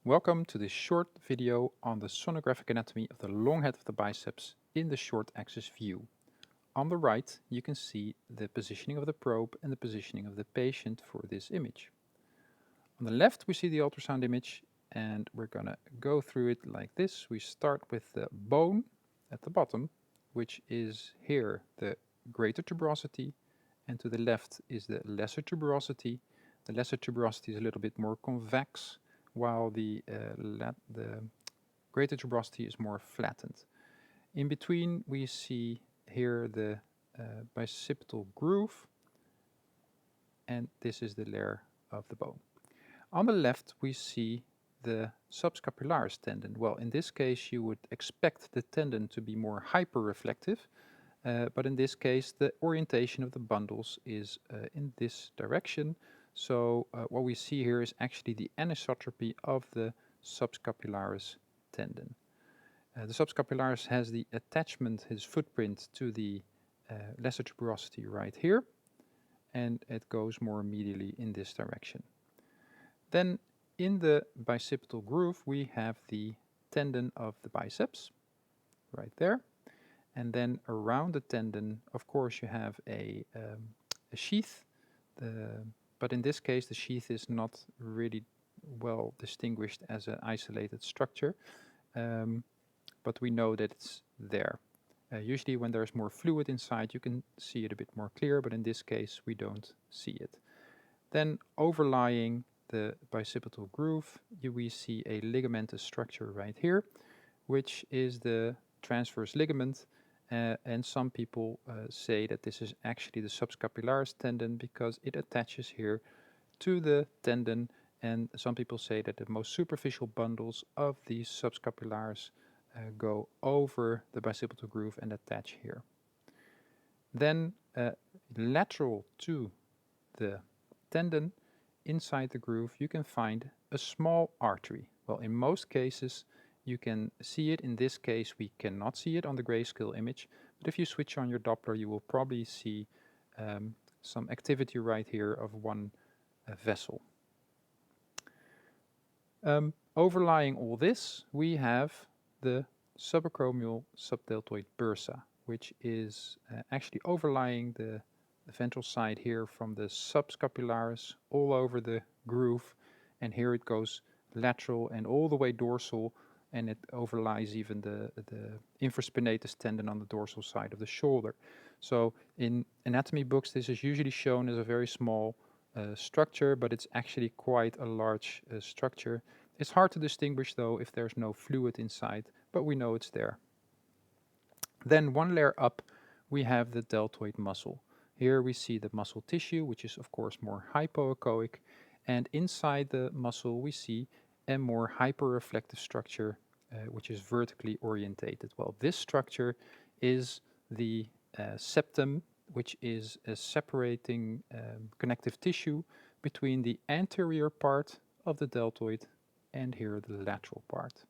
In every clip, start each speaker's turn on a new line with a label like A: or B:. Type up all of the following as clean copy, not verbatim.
A: Welcome to this short video on the sonographic anatomy of the long head of the biceps in the short axis view. On the right you can see the positioning of the probe and the positioning of the patient for this image. On the left we see the ultrasound image and we're gonna go through it like this. We start with the bone at the bottom, which is here the greater tuberosity, and to the left is the lesser tuberosity. The lesser tuberosity is a little bit more convex, while the greater tuberosity is more flattened. In between we see here the bicipital groove, and this is the layer of the bone. On the left we see the subscapularis tendon. Well, in this case you would expect the tendon to be more hyperreflective, but in this case the orientation of the bundles is in this direction. So what we see here is actually the anisotropy of the subscapularis tendon. The subscapularis has the attachment, his footprint, to the lesser tuberosity right here, and it goes more medially in this direction. Then in the bicipital groove we have the tendon of the biceps, right there. And then around the tendon, of course, you have a sheath, but in this case the sheath is not really well distinguished as an isolated structure, but we know that it's there. Usually when there's more fluid inside you can see it a bit more clear, but in this case we don't see it. Then overlying the bicipital groove we see a ligamentous structure right here, which is the transverse ligament. And some people say that this is actually the subscapularis tendon because it attaches here to the tendon, and some people say that the most superficial bundles of these subscapularis go over the bicipital groove and attach here. Then lateral to the tendon, inside the groove, you can find a small artery. Well, in most cases you can see it. In this case we cannot see it on the grayscale image, but if you switch on your Doppler you will probably see some activity right here of one vessel. Overlying all this we have the subacromial subdeltoid bursa, which is actually overlying the ventral side here from the subscapularis all over the groove, and here it goes lateral and all the way dorsal, and it overlies even the infraspinatus tendon on the dorsal side of the shoulder. So in anatomy books this is usually shown as a very small structure, but it's actually quite a large structure. It's hard to distinguish though if there's no fluid inside, but we know it's there. Then one layer up we have the deltoid muscle. Here we see the muscle tissue, which is of course more hypoechoic, and inside the muscle we see a more hyperreflective structure which is vertically orientated. Well, this structure is the septum, which is a separating connective tissue between the anterior part of the deltoid and here the lateral part.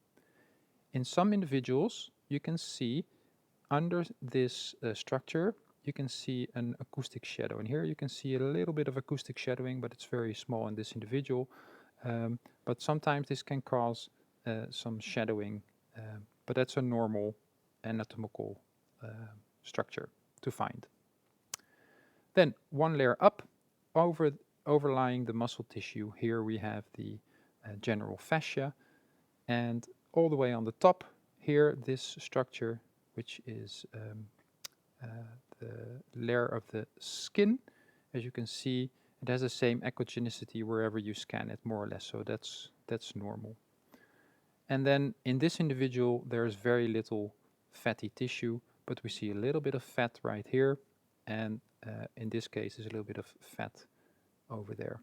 A: In some individuals you can see under this structure you can see an acoustic shadow, and here you can see a little bit of acoustic shadowing, but it's very small in this individual. But sometimes this can cause some shadowing, but that's a normal anatomical structure to find. Then one layer up, overlying the muscle tissue, here we have the general fascia, and all the way on the top here this structure, which is the layer of the skin. As you can see, it has the same echogenicity wherever you scan it, more or less, so that's normal. And then in this individual there's very little fatty tissue, but we see a little bit of fat right here, and in this case there's a little bit of fat over there.